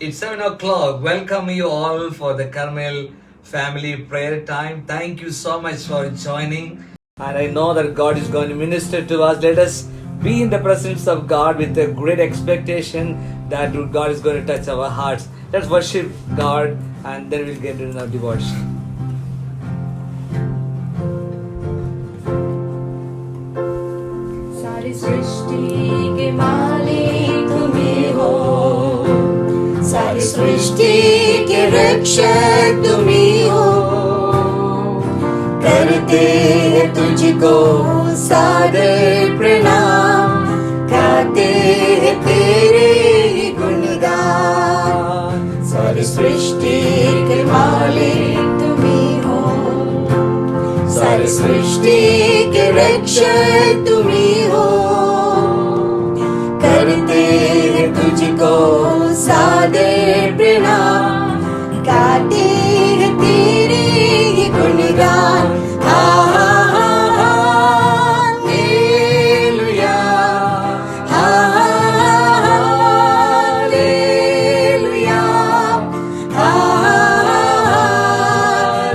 It's 7 o'clock. Welcome you all for the Carmel family prayer time. Thank you so much for joining. And I know that God is going to minister to us. Let us be in the presence of God with a great expectation that God is going to touch our hearts. Let's worship God and then we'll get into our devotion. सारी सृष्टि के मालिक तुम ही हो, सारी सृष्टि के रक्षक तुम ही हो। करते हैं तुझको सादर प्रणाम, गाते हैं तेरे ही गुणगान। सारी सृष्टि के मालिक तुम ही हो, सारी सृष्टि के रक्षक तुम ही हो। करते हैं तुझको सादर प्रणाम, गाते हैं तेरे ही गुणगान। Hallelujah, hallelujah, hallelujah,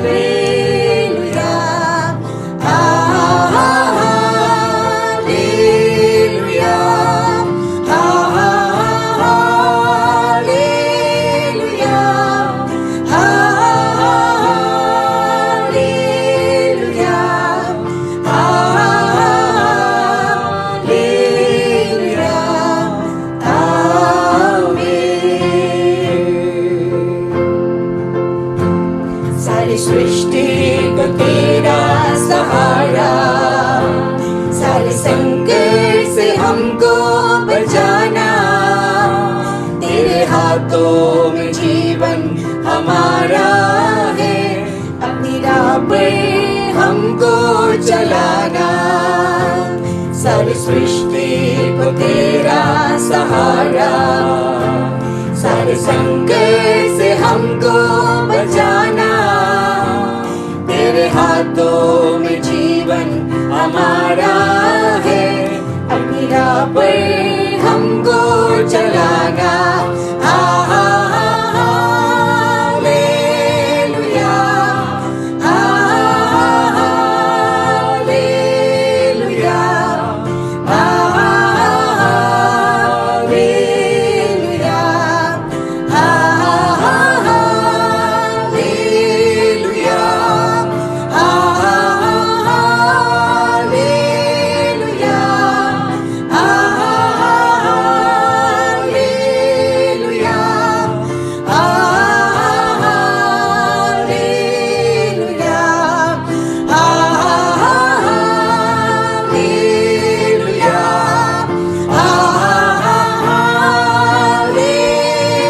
hallelujah, hallelujah, hallelujah, hallelujah, आमीन। सारी सृष्टि को तेरा सहारा, सारे संकट से हमको बचाना। तेरे हाथों में जीवन हमारा है, अपनी राह पर हमको चलाना। सारी सृष्टि को तेरा सहारा, सारे संकट से हमको बचाना। तेरे हाथों में जीवन हमारा है, अपनी राह पर हमको चलाना। Hallelujah, hallelujah, hallelujah, hallelujah, hallelujah, hallelujah, hallelujah,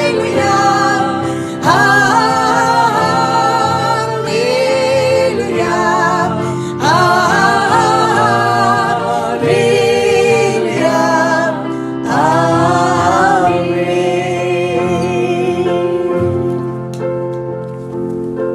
hallelujah, hallelujah, hallelujah, hallelujah, आमीन।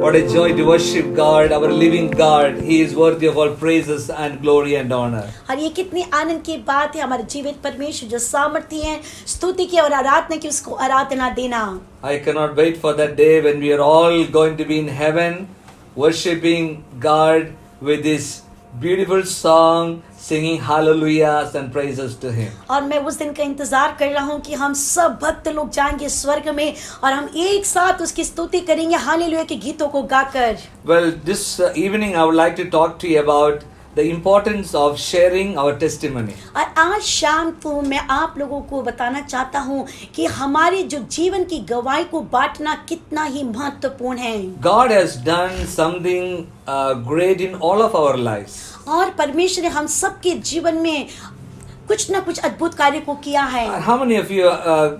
What a joy to worship God, our living God. He is worthy of all praises and glory and honor. और ये कितनी आनंद की बात है, हमारे जीवित परमेश्वर जो सामर्थ्य है, स्तुति की और आराधना की, उसको आराधना देना। I cannot wait for that day when we are all going to be in heaven worshiping God with this beautiful song, singing hallelujahs and praises to Him. और मैं उस दिन का इंतजार कर रहा हूँ कि हम सब भक्त लोग जाएंगे स्वर्ग में और हम एक साथ उसकी स्तुति करेंगे हालेलुया के गीतों को गाकर। Well, this evening I would like to talk to you about the importance of sharing our testimony. और आज शाम को मैं आप लोगों को बताना चाहता हूँ कि हमारे जो जीवन की गवाही को बांटना कितना ही महत्वपूर्ण है। God has done something great in all of our lives. और परमेश्वर ने हम सबके जीवन में कुछ ना कुछ अद्भुत कार्य को किया है। How many of you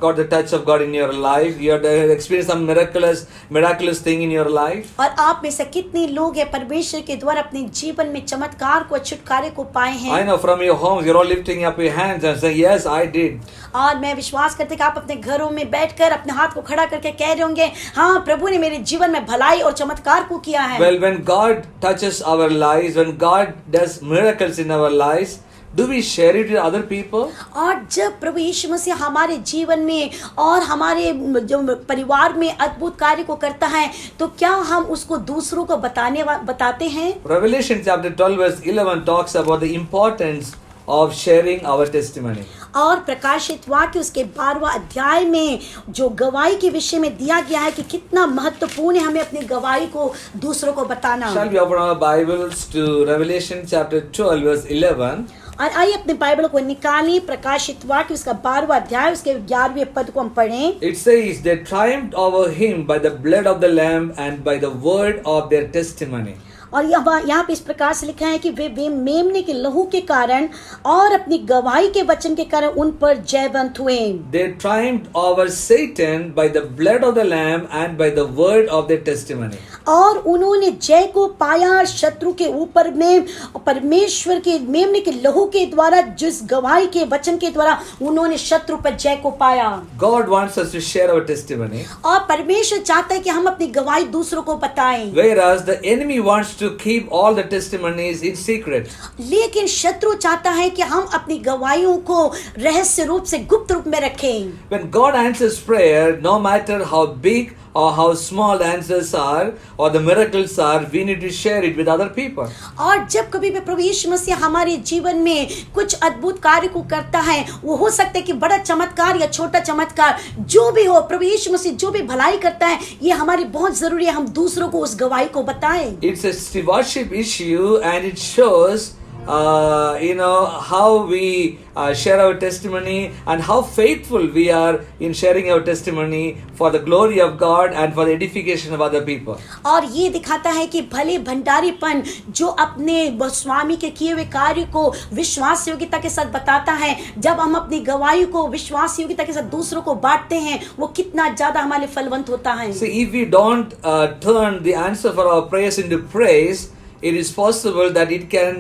got the touch of God in your life? You have experienced some miraculous thing in your life? और आप में से कितने लोग हैं परमेश्वर के द्वारा अपने जीवन में चमत्कार को, छुटकारे को पाए हैं? I know from your homes you're all lifting up your hands and saying, yes, I did. और मैं विश्वास करते कि आप अपने घरों में बैठकर अपने हाथ को खड़ा करके कह रहे होंगे, हाँ प्रभु ने मेरे जीवन में भलाई और चमत्कार को किया है। Well, when God touches our lives, when God does miracles in our lives, Do we share it with other people? और जब प्रभु यीशु मसीह हमारे जीवन में और हमारे जो परिवार में अद्भुत कार्य को करता है तो क्या हम उसको दूसरों को बताते हैं? Revelation chapter 12 verse 11 talks about the importance of sharing our testimony. और प्रकाशित वाक्य उसके 12वां अध्याय में जो गवाही के विषय में दिया गया है कि कितना महत्वपूर्ण है हमें अपनी गवाही को दूसरों को बताना। Shall we open our Bibles to Revelation chapter 12 verse 11? और आइए अपने बाइबल को निकालिए, प्रकाशित वाक्य उसका 12वां अध्याय उसके 11वें पद को हम पढ़ें। It says, they triumphed over him by the blood of the Lamb and by the word of their testimony. और यहाँ पे इस प्रकार से लिखा है कि वे मेमने के लहू के कारण और अपनी गवाही के वचन के कारण उन पर जयवंत हुए। They triumphed over Satan by the blood of the Lamb and by the word of their testimony. और उन्होंने जय को पाया शत्रु के ऊपर में परमेश्वर के मेमने के लहू के द्वारा, जिस गवाही के वचन के द्वारा उन्होंने शत्रु पर जय को पाया। God wants us to share our testimony. और परमेश्वर चाहता है कि हम अपनी गवाही दूसरों को बताएं। Whereas the enemy wants to keep all the testimonies in secret. लेकिन शत्रु चाहता है कि हम अपनी गवाहियों को रहस्य रूप से गुप्त रूप में रखें। When God answers prayer, no matter how big or how small the answers are or the miracles are, we need to share it with other people. और जब कभी भी प्रभु यीशु मसीह हमारे जीवन में कुछ अद्भुत कार्य को करता है, वो हो सकता है कि बड़ा चमत्कार या छोटा चमत्कार जो भी हो, प्रभु यीशु मसीह जो भी भलाई करता है ये हमारी बहुत जरूरी है हम दूसरों को उस गवाही को बताएं। It's a stewardship issue and it shows how we share our testimony and how faithful we are in sharing our testimony for the glory of God and for the edification of other people. और ये दिखाता है कि भले भंडारीपन जो अपने स्वामी के किए हुए कार्य को विश्वास योग्यता के साथ बताता है, जब हम अपनी गवाही को विश्वास योग्यता के साथ दूसरों को बांटते हैं, वो कितना ज्यादा हमारे फलवंत होता है। So if we don't turn the answer for our prayers into praise, it is possible that it can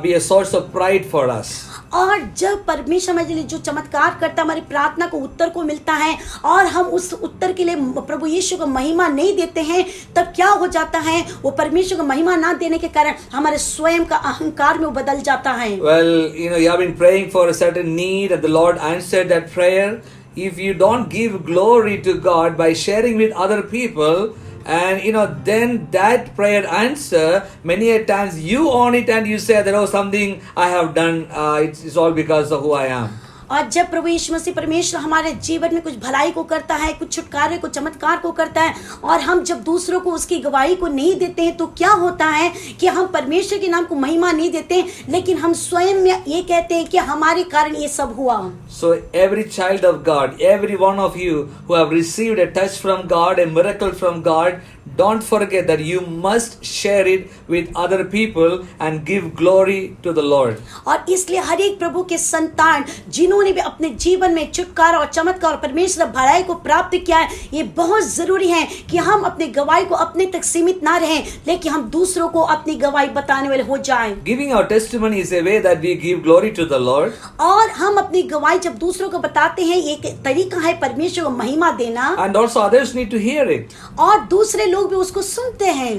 be a source of pride for us. और जब परमेश्वर हमारे लिए जो चमत्कार करता है, हमारी प्रार्थना को उत्तर को मिलता है और हम उस उत्तर के लिए प्रभु यीशु को महिमा नहीं देते हैं, तब क्या हो जाता है, वो परमेश्वर को महिमा ना देने के कारण हमारे स्वयं का अहंकार में वो बदल जाता है। Well, you have been praying for a certain need and the Lord answered that prayer. If you don't give glory to God by sharing with other people, and then that prayer answer, many a times you own it and you say that something I have done, it's all because of who I am. और जब प्रभु यीशु मसीह परमेश्वर हमारे जीवन में कुछ भलाई को करता है, कुछ छुटकारे को चमत्कार को करता है, और हम जब दूसरों को उसकी गवाही को नहीं देते हैं, तो क्या होता है कि हम परमेश्वर के नाम को महिमा नहीं देते, लेकिन हम स्वयं में ये कहते हैं कि हमारे कारण ये सब हुआ। So every child of God, every one of you who have received a touch from God, a miracle from God, don't forget that you must share it with other people and give glory to the Lord. और इसलिए हर एक प्रभु के संतान जिन्होंने भी अपने जीवन में छुटकारा और चमत्कार और परमेश्वर भलाई को प्राप्त किया है, ये बहुत जरूरी है कि हम अपनी गवाही को अपने तक सीमित ना रहें, लेकिन हम दूसरों को अपनी गवाही बताने वाले हो जाएं। Giving our testimony is a way that we give glory to the Lord. और हम अपनी गवाही जब दूसरों को बताते हैं, एक तरीका है परमेश्वर को महिमा देना। And also others need to hear it. और दूसरे लोग भी उसको सुनते हैं।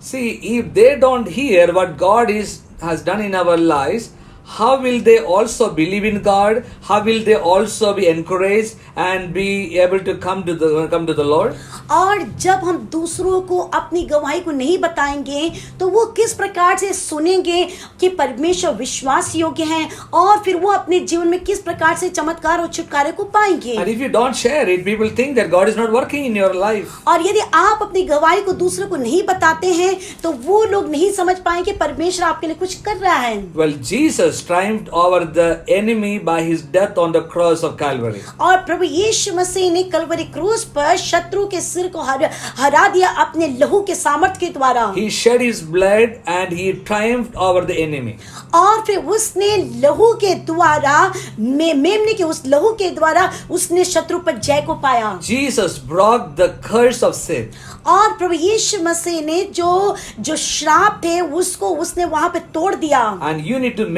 See, if they don't hear what God has done in our lives, how will they also believe in God? How will they also be encouraged and be able to come to the Lord? और जब हम दूसरों को अपनी गवाही को नहीं बताएंगे, तो वो किस प्रकार से सुनेंगे कि परमेश्वर विश्वास योग्य हैं, और फिर वो अपने जीवन में किस प्रकार से चमत्कार और छुटकारे को पाएंगे। And if you don't share it, people think that God is not working in your life. और यदि आप अपनी गवाही को दूसरों को नहीं बताते हैं, तो वो लोग नहीं समझ पाएंगे परमेश्वर आपके लिए कुछ कर रहा है। Well, Jesus triumphed over the enemy by his death on the cross of Calvary. और प्रभु यीशु मसीह ने कलवरी क्रूस पर शत्रु के सिर को हरा दिया अपने लहू के सामर्थ के द्वारा। He shed his blood and he triumphed over the enemy. और फिर उसने लहू के द्वारा मेमने के उस लहू के द्वारा उसने शत्रु पर जय को पाया। Jesus broke the curse of sin. और प्रभु यीशु मसीह ने जो श्राप थे उसको उसने वहां पे तोड़ दिया। And you need to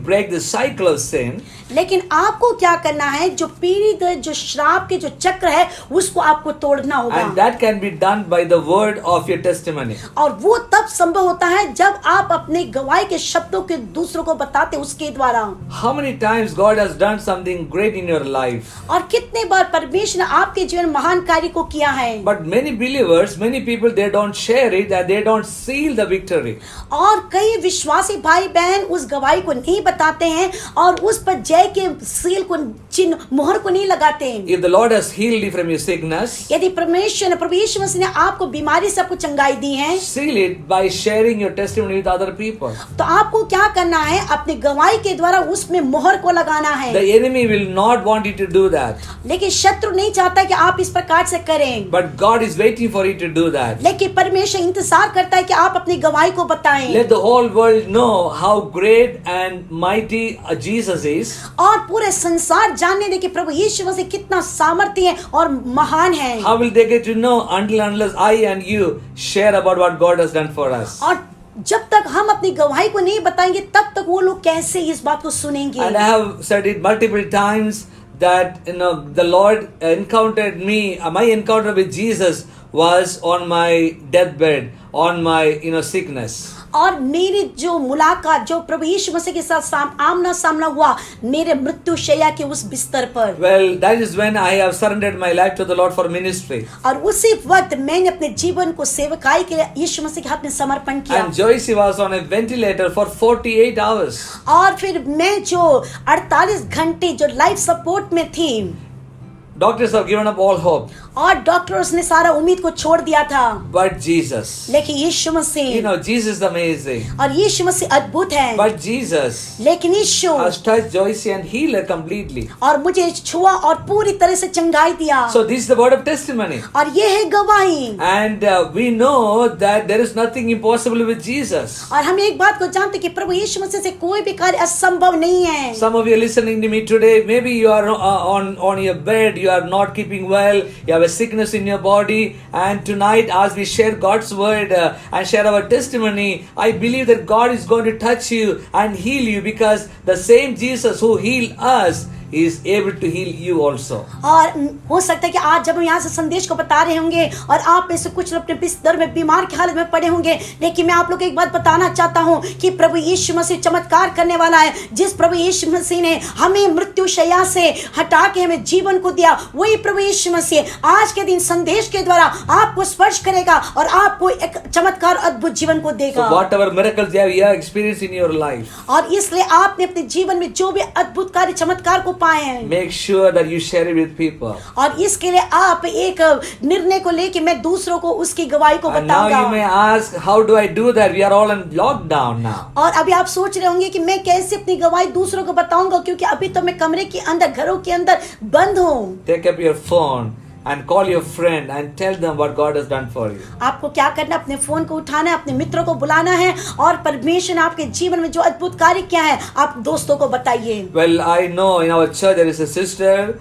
break the cycle of sin. लेकिन आपको क्या करना है, जो पीढ़ी दर जो श्राप के जो चक्र है उसको आपको तोड़ना होगा। And that can be done by the word of your testimony. और वो तब संभव होता है जब आप अपने गवाही के शब्दों के दूसरों को बताते उसके द्वारा। How many times God has done something great in your life? और कितने बार परमेश्वर ने आपके जीवन में महान कार्य को किया है। But many believers, many people, they don't share it and they don't seal the victory. और कई विश्वासी भाई बहन उस गवाही को नहीं बताते हैं और उस पर जय के सील को चिन्ह मोहर को नहीं लगाते हैं। If the Lord has healed you from your sickness, यदि परमेश्वर ने आपको बीमारी से आपको चंगाई दी है, seal it by sharing your testimony with other people. तो आपको क्या करना है, अपनी गवाही के द्वारा उसमें मोहर को लगाना है। The enemy will not want you to do that. लेकिन शत्रु नहीं चाहता कि आप इस प्रकार से करें। But God is waiting for you to do that. लेकिन परमेश्वर इंतजार करता है कि आप अपनी गवाही को बताएं। Let the whole world know how great and mighty Jesus is. और पूरे संसार जानने दे कि प्रभु यीशु मसीह कितना सामर्थ्य है और महान है। How will they get to know unless I and you share about what God has done for us? और जब तक हम अपनी गवाही को नहीं बताएंगे तब तक वो लोग कैसे इस बात को सुनेंगे। And I have said it multiple times that the Lord encountered me. My encounter with Jesus was on my deathbed, on my sickness. और मेरी जो मुलाकात जो प्रभु यीशु मसीह के साथ आमना सामना हुआ मेरे मृत्यु शैया के उस बिस्तर पर। Well, that is when I have surrendered my life to the Lord for ministry. और उसी वक्त मैंने अपने जीवन को सेवकाई के लिए यीशु मसीह के हाथ में समर्पण किया। And Joyce was on a ventilator for 48 hours. और फिर मैं जो 48 घंटे जो लाइफ सपोर्ट में थी, Doctors have given up all hope. और डॉक्टर्स ने सारा उम्मीद को छोड़ दिया था। But Jesus, लेकिन यीशु मसीह, Jesus is amazing. और यीशु मसीह अद्भुत है। But Jesus लेकिन यीशु has touched Joyce and healed her completely. और मुझे छुआ और पूरी तरह से चंगाई दिया। So this is the word of testimony. और ये है गवाही। And we know that there is nothing impossible with Jesus. और हम एक बात को जानते कि प्रभु यीशु मसीह से कोई भी कार्य असंभव नहीं है। Some of you are listening to me today. Maybe you are on your bed. You are not keeping well. You have a sickness in your body. And tonight, as we share God's word and share our testimony, I believe that God is going to touch you and heal you, because the same Jesus who healed us is able to heal you also. और हो सकता है कि आज जब हम यहाँ से संदेश को बता रहे होंगे और आप में से कुछ अपने बिस्तर में बीमार की हालत में पड़े होंगे, लेकिन मैं आप लोग को एक बात बताना चाहता हूँ कि प्रभु यीशु मसीह चमत्कार करने वाला है। जिस प्रभु यीशु मसीह ने हमें मृत्यु शैया से हटा के हमें जीवन को दिया, वही प्रभु यीशु मसीह आज के दिन संदेश के द्वारा आपको स्पर्श करेगा और आपको एक चमत्कार अद्भुत जीवन को देगा। So whatever miracles you have experienced in your life, और इसलिए आपने अपने जीवन में जो भी अद्भुत कार्य चमत्कार को पाए हैं, make sure that you share it with people. और इसके लिए आप एक निर्णय को लेके मैं दूसरों को उसकी गवाही को And now बताऊंगा। you may ask, how do I do that? We are all in lockdown now. और अभी आप सोच रहे होंगे कि मैं कैसे अपनी गवाही दूसरों को बताऊंगा, क्योंकि अभी तो मैं कमरे के अंदर घरों के अंदर बंद हूँ। Take up your phone and call your friend and tell them what God has done for you. आपको क्या करना, अपने फोन को उठाना है, अपने मित्रों को बुलाना है और परमेश्वर ने आपके जीवन में जो अद्भुत कार्य किया है आप दोस्तों को बताइए। Well, I know in our church there is a sister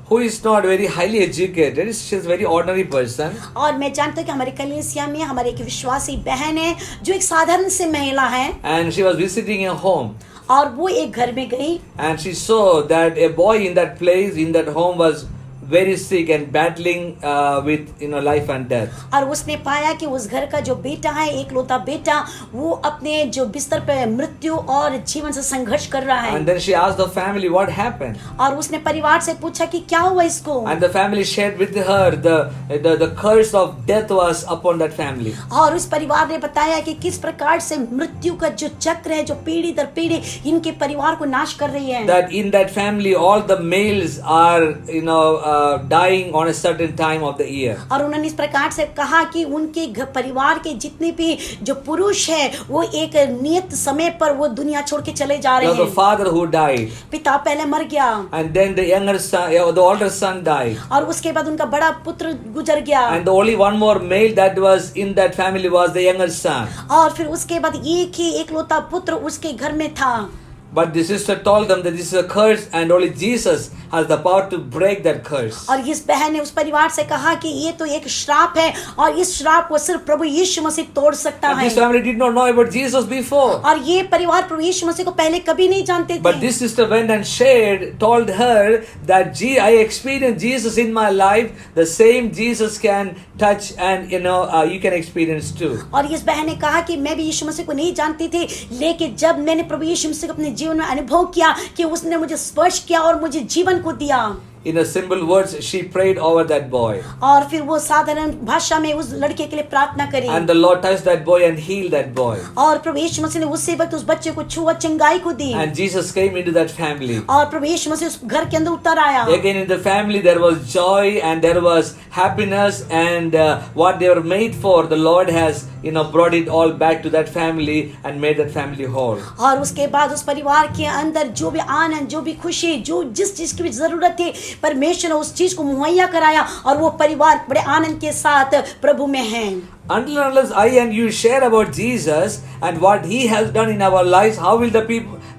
who is not very highly educated. She is a very ordinary person. और मैं जानता हूँ कि हमारे कलीसिया में हमारे एक विश्वासी बहन है जो एक साधारण सी महिला है। And she was visiting a home. और वो एक घर में गई And she saw that a boy in that place, in that home, was very sick and battling with life and death. और उसने पाया कि उस घर का जो बेटा है, एकलौता बेटा, वो अपने जो बिस्तर पे मृत्यु और जीवन से संघर्ष कर रहा है। And then she asked the family what happened. और उसने परिवार से पूछा कि क्या हुआ इसको। And the family shared with her the curse of death was upon that family. और उस परिवार ने बताया कि किस प्रकार से मृत्यु का जो चक्र है जो पीढ़ी दर पीढ़ी इनके परिवार को नाश कर रही है। That in that family all the males are dying on a certain time of the year. और उन्होंने इस प्रकार से कहा कि उनके परिवार के जितने भी जो पुरुष है वो एक नियत समय पर वो दुनिया छोड़ के चले जा रहे There was हैं। a father who died. पिता पहले मर गया And then the younger son, the older son died. और उसके बाद उनका बड़ा पुत्र गुजर गया। And the only one more male that was in that family was the younger son. और फिर उसके बाद एक ही एकलौता पुत्र उसके घर में था। But the sister told them that this is a curse and only Jesus has the power to break that curse. और इस बहन ने उस परिवार से कहा कि ये तो एक श्राप है और इस श्राप को सिर्फ प्रभु यीशु मसीह तोड़ सकता And है। this family did not know about Jesus before. और ये परिवार प्रभु यीशु मसीह को पहले कभी नहीं जानते But थे। this sister went and shared, told her that I experienced Jesus in my life. The same Jesus can touch and you can experience too. और इस बहन ने कहा कि मैं भी यीशु मसीह को नहीं जानती थी, लेकिन जब मैंने प्रभु यीशु मसीह को अपने जीवन में अनुभव किया कि उसने मुझे स्पर्श किया और मुझे जीवन को दिया। In a simple words, she prayed over that boy. और फिर वो साधारण भाषा में उस लड़के के लिए प्रार्थना करी। And the Lord touched that boy and healed that boy. और प्रभु यीशु मसीह ने उसी वक्त उस बच्चे को छुआ, चंगाई को दी। And Jesus came into that family. और प्रभु यीशु मसीह उस घर के अंदर उतर आया। Again in the family there was joy and there was happiness and what they were made for, the Lord has brought it all back to that family and made that family whole. और उसके बाद उस परिवार के अंदर जो भी आनंद, जो भी खुशी, जो जिस चीज की भी जरूरत थी, परमेश्वर ने उस चीज को मुहैया कराया और वो परिवार बड़े आनंद के साथ प्रभु में है। Until and unless I and you share about Jesus and what He has done in our lives, how will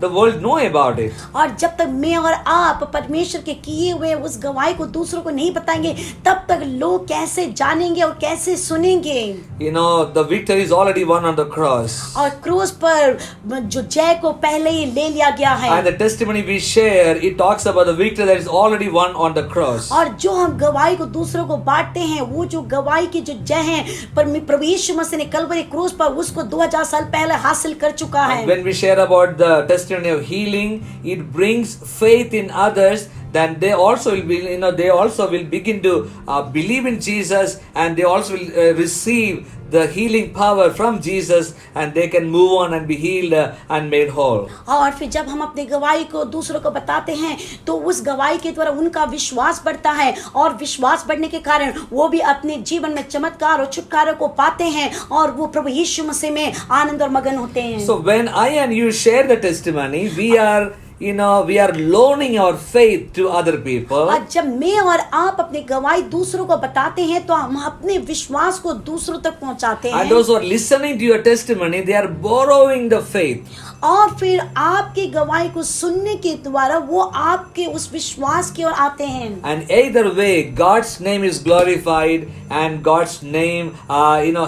the world know about it? और जब तक मैं और आप परमेश्वर के किए हुए उस गवाही को दूसरों को नहीं बताएंगे, तब तक लोग कैसे जानेंगे और कैसे सुनेंगे? The victory is already won on the cross. और क्रूस पर जो जय को पहले ही ले लिया गया है। And the testimony we share, it talks about the victory that is already won on the cross. और जो हम गवाही को दूसरों को बांटते हैं, वो जो गवाही की जो जय है प्रभु यीशु मसीह ने कलवरी क्रूस पर उसको 2000 साल पहले हासिल कर चुका है। And when we share about the testimony of healing, it brings faith in others. Then they also will be, they also will begin to believe in Jesus, and they also will receive the healing power from Jesus, and they can move on and be healed and made whole. और फिर जब हम अपनी गवाही को दूसरों को बताते हैं, तो उस गवाही के द्वारा उनका विश्वास बढ़ता है और विश्वास बढ़ने के कारण वो भी अपने जीवन में चमत्कार और छुटकारा को पाते हैं और वो प्रभु यीशु मसीह में आनंद और मगन होते हैं। So when I and you share the testimony, we are loaning our faith to other people. और जब मैं और आप अपनी गवाही दूसरों को बताते हैं, तो हम अपने विश्वास को दूसरों तक पहुंचाते हैं। And those who are listening to your testimony, they are borrowing the faith. और फिर आपकी गवाही को सुनने के द्वारा वो आपके उस विश्वास की ओर आते हैं। And either way, God's name is glorified, and God's name,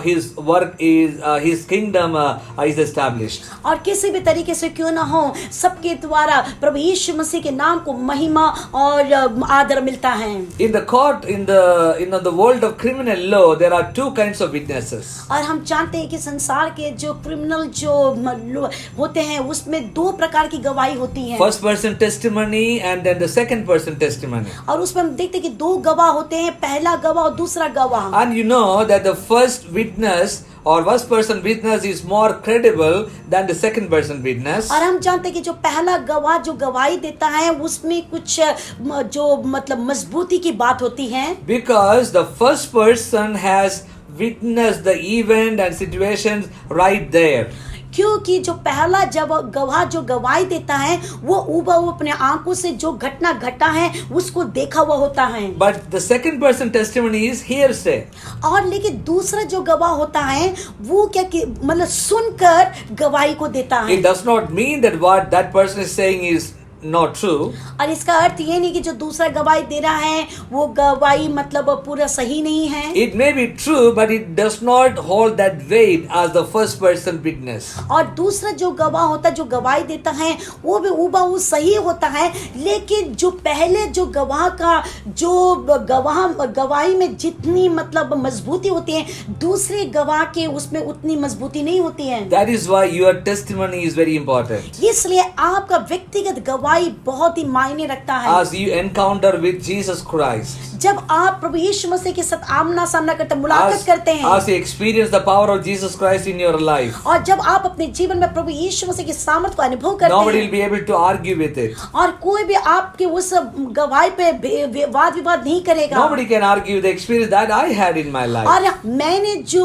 His work is, His kingdom is established. और किसी भी तरीके से क्यों ना हो, सबके द्वारा प्रभु यीशु मसीह के नाम को महिमा और आदर मिलता है। In the court, in the world of criminal law, there are two kinds of witnesses. और हम जानते हैं कि संसार के जो क्रिमिनल जो होते हैं, उसमें दो प्रकार की गवाही होती है। First person testimony and then the second person testimony. और उसमें हम देखते हैं कि दो गवाह होते हैं, पहला गवाह और दूसरा गवाह। And you know that the first witness or first person witness is more credible than the second person witness. और हम जानते हैं कि जो पहला गवाह जो गवाही देता है, उसमें कुछ जो मतलब मजबूती की बात होती है। Because the first person has witnessed the event and situations right there. क्योंकि जो पहला जब गवाह जो गवाही देता है, वो ऊबहू अपने आंखों से जो घटना घटा है उसको देखा हुआ होता है। But the second person testimony is hearsay. और लेकिन दूसरा जो गवाह होता है, वो क्या मतलब सुनकर गवाही को देता है। It does not mean that what that person is saying is not true. और इसका अर्थ ये नहीं कि जो दूसरा गवाही दे रहा है वो गवाही मतलब पूरा सही नहीं है। It may be true, but it does not hold that weight as the first person witness. और दूसरा जो गवाह होता है, जो गवाही देता है, वो भी ऊबहू सही होता है, लेकिन जो पहले जो गवाह का जो गवाही में जितनी मतलब मजबूती होती है, दूसरे गवाह के उसमें उतनी मजबूती नहीं होती है। That is why your testimony is very important. इसलिए आपका व्यक्तिगत गवाही बहुत ही मायने रखता है। As you encounter with Jesus Christ, जब आप प्रभु यीशु मसीह के साथ आमना सामना करते हैं, मुलाकात करते हैं, as you experience the power of Jesus Christ in your life, और जब आप अपने जीवन में प्रभु यीशु मसीह की सामर्थ को अनुभव करते nobody हैं, will be able to argue with it. और कोई भी आपके उस गवाही पे वाद विवाद नहीं करेगा। Nobody can argue the experience that I had in my life. और मैंने जो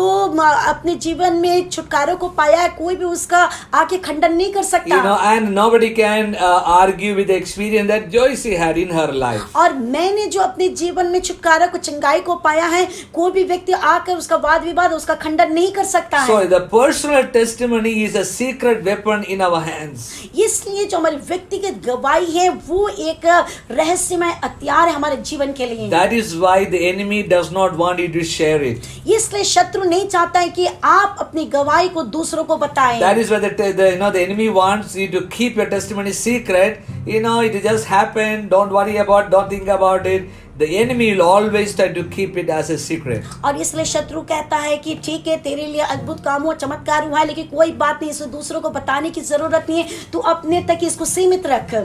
अपने जीवन में छुटकारों को पाया है, कोई भी उसका आके खंडन नहीं कर सकता। And nobody can argue argue with the experience that Joyce had in her life. और मैंने जो अपने जीवन में छुटकारा को, चंगाई को पाया है, कोई भी व्यक्ति आकर उसका वाद विवाद, उसका खंडन नहीं कर सकता So है। the personal testimony is a secret weapon in our hands. इसलिए जो हमारी व्यक्तिगत गवाही है वो एक रहस्यमय हथियार है हमारे जीवन के लिए। That is why the enemy does not want you to share it. इसलिए शत्रु नहीं चाहता है कि आप अपनी गवाही को दूसरों को बताएं। That is why the enemy wants you to keep your testimony secret. It just happened. Don't worry about. Don't think about it. The enemy will always try to keep it as a secret. और इसलिए शत्रु कहता है कि ठीक है, तेरे लिए अद्भुत काम हुआ, चमत्कार हुआ है, लेकिन कोई बात नहीं, इसे दूसरों को बताने की जरूरत नहीं है, तू अपने तक इसको सीमित रख।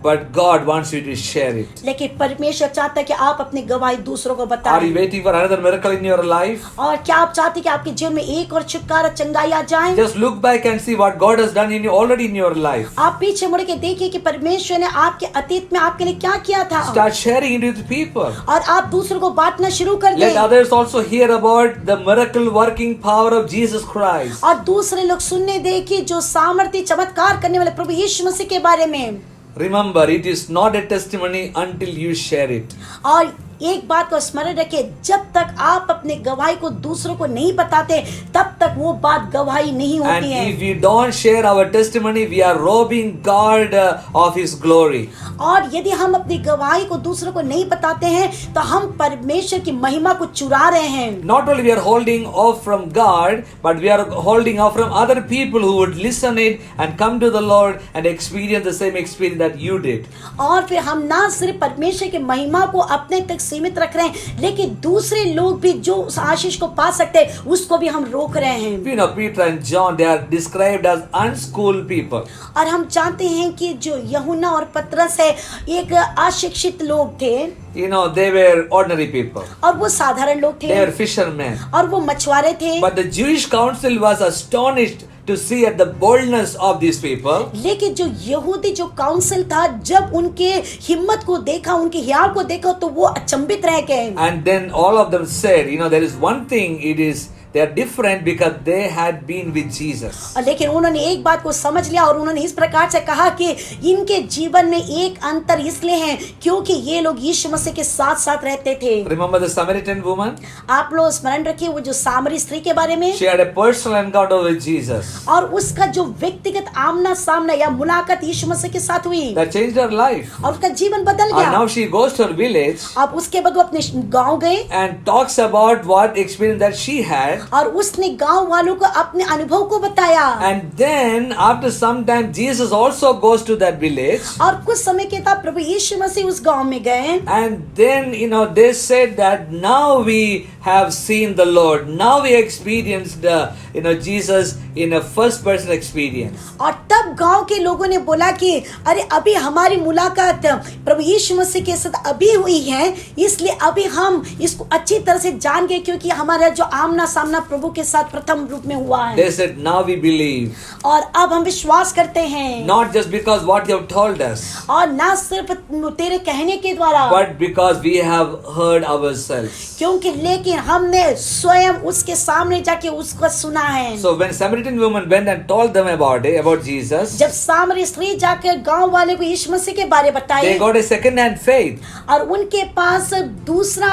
But God wants you to share it. लेकिन परमेश्वर चाहता है कि आप अपनी गवाही दूसरों को Are you बताएं। waiting for another miracle in your life? और क्या आप चाहते हैं कि आपके जीवन में एक और छुटकारा, चंगाई आ जाए? Just look back and see what God has done already in your life. आप पीछे मुड़ के देखिए कि परमेश्वर ने आपके अतीत में आपके लिए क्या किया था, Start sharing it with people. और आप दूसरों को बांटना शुरू कर Let दें। others also hear about the miracle working power of Jesus Christ. और दूसरे लोग सुनने दें कि जो सामर्थ्य, चमत्कार करने वाले प्रभु यीशु मसीह के बारे में। Remember, it is not a testimony until you share it. और एक बात को स्मरण रखिए, जब तक आप अपने गवाही को दूसरों को नहीं बताते, तब तक वो बात गवाही नहीं And होती है। if we don't share our testimony, we are robbing God of His glory. और यदि हम अपनी गवाही को दूसरों को नहीं बताते हैं, तो हम परमेश्वर की महिमा को चुरा रहे हैं। Not only we are holding off from God, but we are holding off from other people who would listen it and come to the Lord and experience the same experience that you did. और फिर हम ना सिर्फ परमेश्वर की महिमा को अपने तक सीमित रख रहे हैं, लेकिन दूसरे लोग भी जो उस आशीष को पा सकते हैं, उसको भी हम रोक रहे हैं। Peter and John, they are described as unschooled people. और हम जानते हैं कि जो यूहन्ना और पतरस है, एक अशिक्षित लोग थे, They were ordinary people. और वो साधारण लोग They थे, were fishermen. और वो मछुआरे थे। But the Jewish council was astonished to see at the boldness of these people. लेकिन जो यहूदी जो काउंसिल था, जब उनके हिम्मत को देखा, उनके हियाव को देखा, तो वो अचंभित रह गए। And then all of them said, there is one thing, they are different because they had been with Jesus. लेकिन उन्होंने एक बात को समझ लिया, और उन्होंने इस प्रकार से कहा कि इनके जीवन में एक अंतर इसलिए है क्योंकि ये लोग यीशु मसीह के साथ साथ रहते थे। Remember the Samaritan woman? आप लोग स्मरण रखिए वो जो सामरी स्त्री के बारे में, She had a personal encounter with Jesus. और उसका जो व्यक्तिगत आमना सामना या मुलाकात यीशु मसीह के साथ हुई, That changed her life. और उसका जीवन बदल And गया। now she goes to her village अब उसके बाद वो अपने गांव गए, and talks about what experience that she had. और उसने गांव वालों को अपने अनुभव को बताया। And then after some time Jesus also goes to that village. और कुछ समय के बाद प्रभु यीशु मसीह उस गांव में गए, And then they said that now we have seen the Lord. Now we experienced Jesus in a first person experience. और तब गांव के लोगों ने बोला कि अरे अभी हमारी मुलाकात प्रभु यीशु मसीह के साथ अभी हुई है, इसलिए अभी हम इसको अच्छी तरह से जान गए, क्योंकि हमारा जो आमना सामना प्रभु के साथ प्रथम रूप में हुआ है। They said now we believe. और अब हम विश्वास करते हैं, Not just because what you have told us, और ना सिर्फ तेरे कहने के द्वारा, but because we have heard ourselves. क्योंकि लेकिन हमने स्वयं उसके सामने जाके उसको सुना है। So when Samaritan woman went and told them about Jesus, जब सामरी स्त्री जाकर गांव वाले को यीशु मसीह के बारे बताए, they got a second hand faith. और उनके पास दूसरा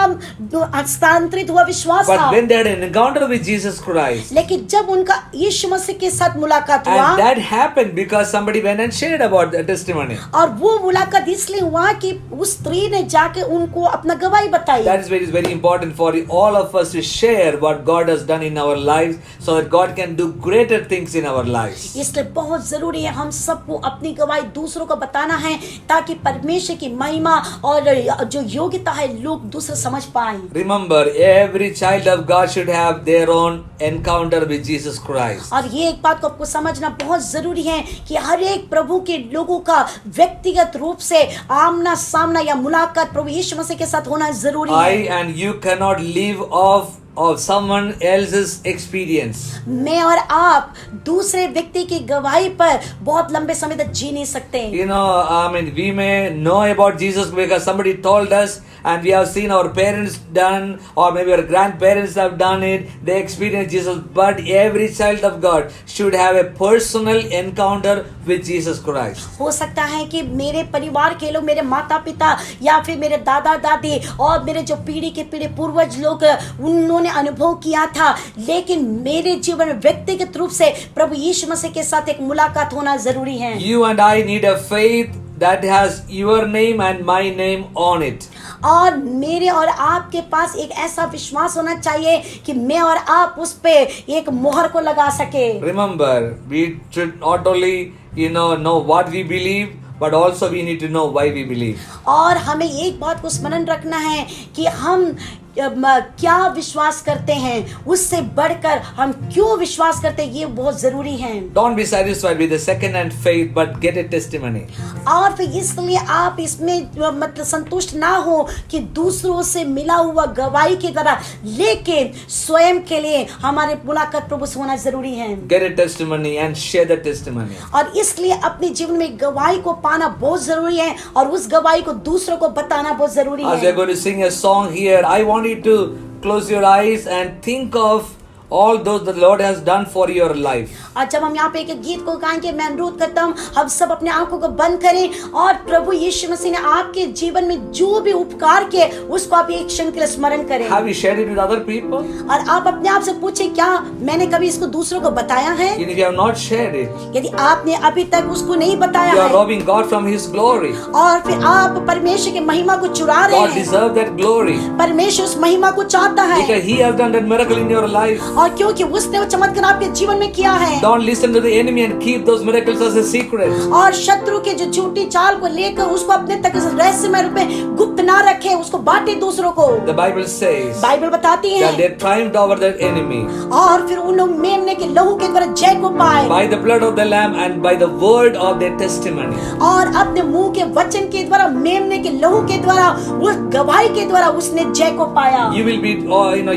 हस्तांतरित हुआ विश्वास था। But when they had an encounter with Jesus Christ, लेकिन जब उनका यीशु मसीह के साथ मुलाकात हुआ, and that happened because somebody went and shared about the testimony. और वो मुलाकात इसलिए हुआ कि उस स्त्री ने जाके उनको अपना गवाही बताई। That is why it is very important for all of us to share what God has done in our lives, so that God can do greater things in our lives. इसलिए बहुत जरूरी है हम सबको अपनी गवाही दूसरों को बताना है, ताकि परमेश्वर की महिमा और जो योग्यता है लोग दूसरे समझ पाए। Remember, every child of God should have their own encounter with Jesus Christ. और ये एक बात को आपको समझना बहुत जरूरी है कि हर एक प्रभु के लोगों का व्यक्तिगत रूप से आमना सामना या मुलाकात प्रभु यीशु मसीह के साथ होना जरूरी I है। and you cannot live off of someone else's experience. मैं और आप दूसरे व्यक्ति की गवाही पर बहुत लंबे समय तक जी नहीं सकते। You know, I mean, we may know about Jesus because somebody told us, and we have seen our parents done, or maybe our grandparents have done it. They experienced Jesus, but every child of God should have a personal encounter with Jesus Christ. हो सकता है कि मेरे परिवार के लोग, मेरे माता पिता या फिर मेरे दादा दादी और मेरे जो पीढ़ी के पीढ़ी पूर्वज लोग, उन्होंने अनुभव किया था, लेकिन मेरे जीवन में व्यक्तिगत रूप से प्रभु यीशु मसीह के साथ एक मुलाकात होना जरूरी है। You and I need a faith that has your name and my name on it. और मेरे और आपके पास एक ऐसा विश्वास होना चाहिए कि मैं और आप उस पे एक मोहर को लगा सके। Remember, we should not only know what we believe, but also we need to know why we believe. और हमें एक बात को स्मरण रखना है कि हम क्या विश्वास करते हैं, उससे बढ़कर हम क्यों विश्वास करते हैं, ये बहुत जरूरी है। Don't be satisfied with the second hand faith, but get a testimony. और फिर इसलिए आप इसमें मतलब संतुष्ट ना हो कि दूसरों से मिला हुआ गवाही की तरह, लेकिन स्वयं के लिए हमारे मुलाकात प्रभु से होना जरूरी है। Get a testimony and share the testimony. और इसलिए अपने जीवन में गवाही को पाना बहुत जरूरी है और उस गवाही को दूसरों को बताना बहुत जरूरी As we are है। going to sing a song here, I want you to close your eyes and think of all those the Lord has done for your life. और जब हम यहाँ पे एक गीत को गाएंगे, मैं अनुरोध करता हूँ हम सब अपने आंखों को बंद करें और प्रभु यीशु मसीह ने आपके जीवन में जो भी उपकार किए उसको आप एक क्षण के लिए स्मरण करें। Have you shared it with other people? और आप अपने आप से पूछें, क्या मैंने कभी इसको दूसरों को बताया है? If you have not shared it, यदि आपने अभी तक उसको नहीं बताया you are है robbing God from His glory. और फिर आप परमेश्वर की महिमा को चुरा रहे God हैं। deserves that glory परमेश्वर उस महिमा को चाहता है because He has done that miracle in your life. और क्योंकि उसने वो चमत्कार आपके जीवन में किया है। Don't listen to the enemy and keep those miracles as a secret. और शत्रु के जो झूठी चाल को लेकर उसको अपने तक रहस्यमय रूप में गुप्त ना रखे, उसको बांटे दूसरों को। The Bible says बाइबल बताती है that they triumphed over that enemy और फिर उन लोग मेमने के लहू के द्वारा जय को पाए by the blood of the Lamb and by the word of their testimony. और अपने मुंह के वचन के द्वारा, मेमने के लहू के द्वारा, उस गवाही के द्वारा उसने जय को पाया। You will be,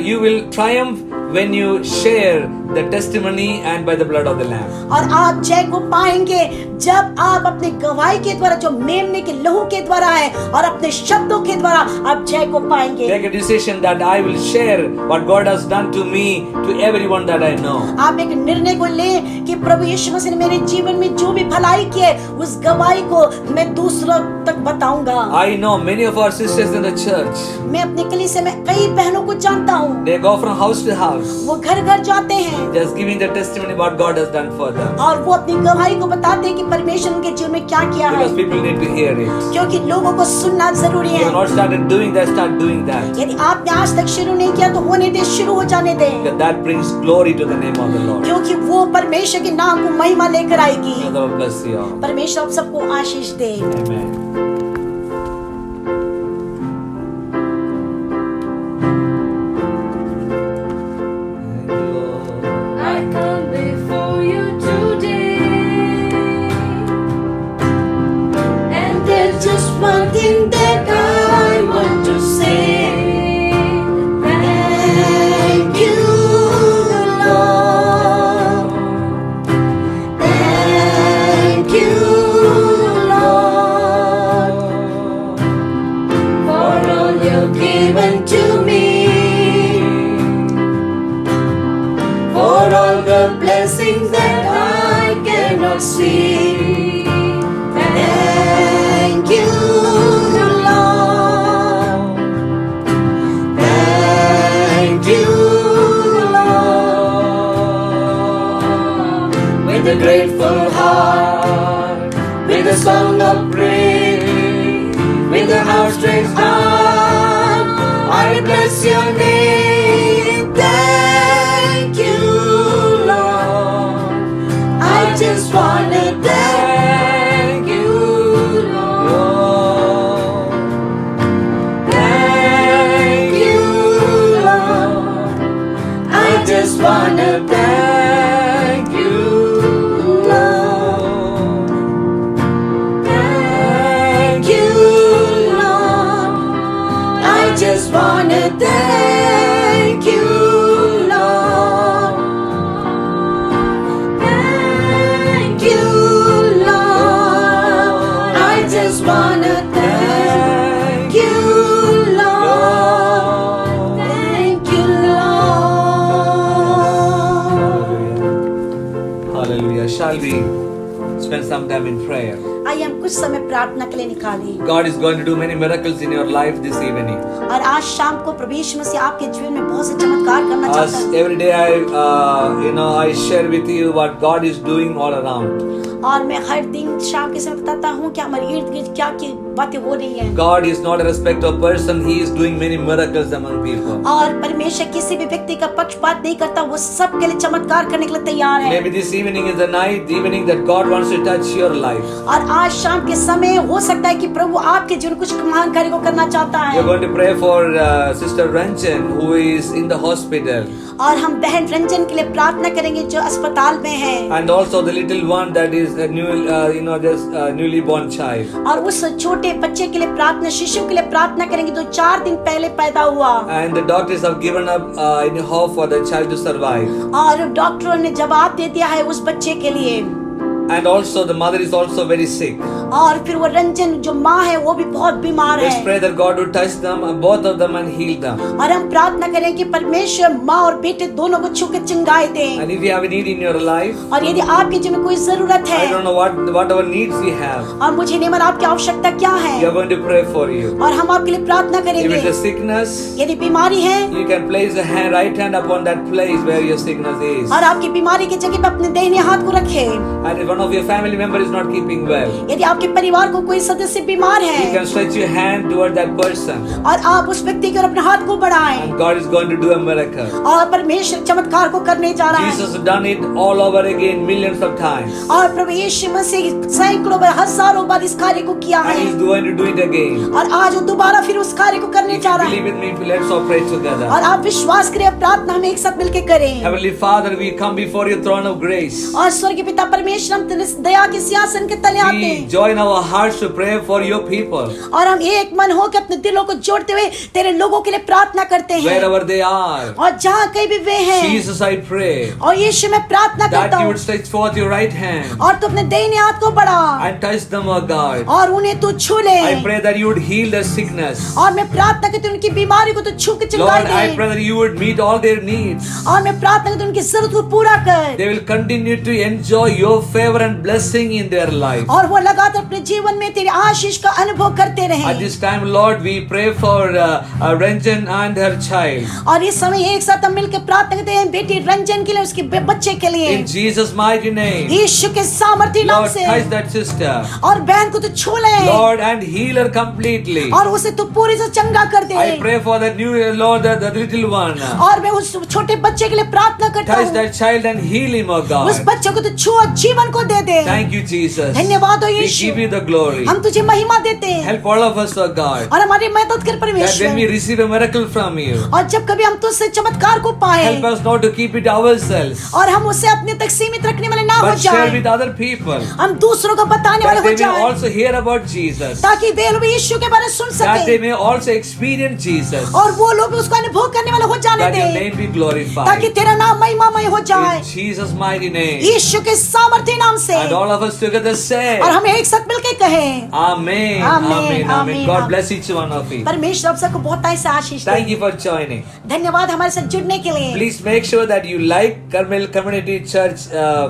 you will triumph when you share the testimony and by the blood of the Lamb. और आप जय को पाएंगे जब आप अपने गवाही के द्वारा, जो मेमने के लहू के द्वारा है, और अपने शब्दों के द्वारा आप जय को पाएंगे। Take a decision that I will share what God has done to me to everyone that I know. आप एक निर्णय को लें कि प्रभु यीशु मसीह ने मेरे जीवन में जो भी भलाई की है उस गवाही को मैं दूसरों तक बताऊंगा। I know many of our sisters in the church. मैं अपने कलीसिया में कई बहनों को जानता हूँ, They go from house to house, वो घर घर जाते हैं just giving the testimony what God has done for them. और वो अपनी गवाही को बताते हैं कि परमेश्वर उनके जीवन में क्या किया है, Because people need to hear it. क्योंकि लोगों को सुनना जरूरी If you है। have not started doing that, start doing that. यदि आपने आज तक शुरू नहीं किया तो होने दे, शुरू हो जाने दें, Because that brings glory to the name of the Lord. क्योंकि वो परमेश्वर के नाम को महिमा लेकर आएगी। May the Lord bless you all. परमेश्वर आप सबको आशीष दे। Amen. I come before you today, and there's just one thing that I want to say. Thank you, Lord. Thank you, Lord, for all you've given to me. For all the blessings that I cannot see. Thank you, Lord. Thank you, Lord. With a grateful heart, with a song of praise, with an outstretched arm, I bless your name. Thank you, Lord. I just wanna thank you, Lord. Thank you, Lord. I just wanna thank you, Lord. Thank you, Lord. I just wanna thank you. spend some time in prayer. आइए हम कुछ समय प्रार्थना के लिए निकालें। God is going to do many miracles in your life this evening. और आज शाम को प्रभु यीशु मसीह आपके जीवन में बहुत से चमत्कार करना As चाहता है। every day I share with you what God is doing all around. और मैं हर दिन शाम के समय बताता हूँ कि हमारे इर्द गिर्द क्या की बातें हो रही हैं। God is not a respecter of person. He is doing many miracles among people. और परमेश्वर किसी भी व्यक्ति का पक्षपात नहीं करता, वो सबके लिए चमत्कार करने के लिए तैयार है। Maybe this evening is the night, the evening that God wants to touch your life. और आज शाम के समय हो सकता है कि प्रभु आपके जीवन कुछ महान कार्य को करना चाहता We are है। going to pray for Sister Ranjan who is in the hospital, और हम बहन रंजन के लिए प्रार्थना करेंगे जो अस्पताल में है। and also the little one that is a new, newly born child. और उस छोटे बच्चे के लिए प्रार्थना, शिशु के लिए प्रार्थना करेंगे जो 4 दिन पहले पैदा हुआ। And the doctors have given up any hope for the child to survive. और डॉक्टरों ने जवाब दे दिया है उस बच्चे के लिए। And also the mother is also very sick. और फिर वो रंजन जो माँ है वो भी बहुत बीमार Let's है। pray that God would touch them, both of them, and heal them. और हम प्रार्थना करें कि परमेश्वर माँ और बेटे दोनों को छू के चंगाई दे। And if you have a need in your life, और यदि आपके जीवन में कोई जरूरत I है don't know whatever needs you have, और मुझे नहीं मालूम आपकी आवश्यकता क्या we है, are going to pray for you. और हम आपके लिए प्रार्थना If करेंगे। it's a sickness, यदि बीमारी है you can place the right hand upon that place where your sickness is. और आपकी बीमारी की जगह पे अपने दाहिने हाथ को रखे। And if one of your family member is not keeping well, यदि आपके परिवार को कोई सदस्य बीमार you है can stretch your hand toward that person, और आप उस व्यक्ति की ओर अपने हाथ को बढ़ाएं, and God is going to do a miracle. और परमेश्वर चमत्कार को करने जा रहा है। Jesus has done it all over again millions of times, और प्रभु यीशु मसीह सैकड़ों बार, हजारों बार इस कार्य को किया and He है, is going to do it again. और आज वो दोबारा फिर उस कार्य को करने If जा you रहा है। believe with me, let's all pray together. और आप विश्वास करें, प्रार्थना हम एक साथ मिलकर करें। Heavenly Father, we come before your throne of grace. और स्वर्गीय पिता परमेश्वर, हम तेरे दया के सिंहासन के तले आते We हैं, join our hearts to pray for your people, और हम एक मन होकर अपने दिलों को जोड़ते हुए तेरे लोगों के लिए प्रार्थना करते हैं। wherever they are. और जहाँ कहीं भी वे हैं, Jesus, I pray और यीशु मैं प्रार्थना करता that you हूँ, would stretch forth your right hand और तू अपने दाहिने हाथ को बढ़ा and touch them, O God. और उन्हें तू छू ले। I pray that you would heal their sickness. और मैं प्रार्थना करती हूँ उनकी बीमारी को तू छू के चंगाई Lord, I they. pray that you would meet all their needs. और मैं प्रार्थना करती हूँ उनकी जरूरत को पूरा कर, They will continue to enjoy your favor and blessing in their life. और वो लगातार अपने जीवन में तेरे आशीष का अनुभव करते At रहे। this time, Lord, we pray for Ranjan and her child. और इस समय एक साथ हम मिलकर प्रार्थना करते हैं बेटी रंजन के लिए, उसके बच्चे के लिए, In Jesus' mighty name, यीशु के सामर्थ्य नाम Lord, से। touch that sister. और बहन को तू छू ले, Lord, and heal her completely. और उसे तू पूरी से चंगा कर दे। I pray for that new, Lord, the little one. और मैं उस छोटे बच्चे के लिए प्रार्थना करता Touch हूँ, that child and heal him, O उस God. बच्चे को तू छू और जीवन को दे दे। Thank you, Jesus. धन्यवाद हो We Yeshu, give you the glory. हम तुझे महिमा देते हैं, Help all of us, O God, और हमारी मदद कर that when we परमेश्वर। receive a miracle from you, और जब कभी हम तुझसे चमत्कार को पाए, help us not to keep it ourselves, और हम उसे अपने तक सीमित रखने वाले ना हो but share जाए, with other people, हम दूसरों को बताने वाले that हो they may जाए, also hear about Jesus, ताकि वे लोग यीशु के बारे में सुन that they सके, may also experience Jesus, और वो लोग भी उसका अनुभव करने वाले हो जाने that your they, name be ताकि glorified. तेरा नाम महिमामय हो जाए, In Jesus' mighty name. यीशु के सामर्थ्य नाम से। And all of us together say, और हम एक साथ मिलकर कहें, Amen, Amen, Amen, Amen. Amen, God Amen. bless each one of you. परमेश्वर आप सबको बहुत ऐसा आशीष Thank they. you for joining. धन्यवाद हमारे साथ जुड़ने के लिए। Please make sure that you like Carmel Community Church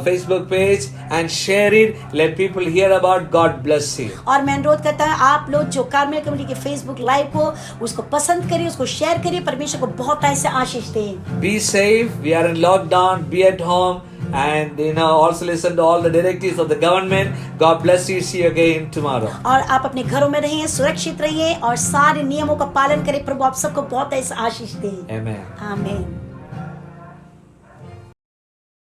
Facebook page and share it. Let people hear about. God bless you. और मैं अनुरोध करता हूँ आप लोग जो कार्मेल कम्युनिटी के फेसबुक लाइव को उसको पसंद करिए, उसको शेयर करिए, परमेश्वर को बहुत ऐसे आशीष दे। Be safe. We are in lockdown. Be at home. And also listen to all the directives of the government. God bless you. See you again tomorrow. और आप अपने घरों में रहिए, सुरक्षित रहिए और सारे नियमों का पालन करें। प्रभु आप सबको बहुत ऐसा आशीष दे। Amen. आमीन।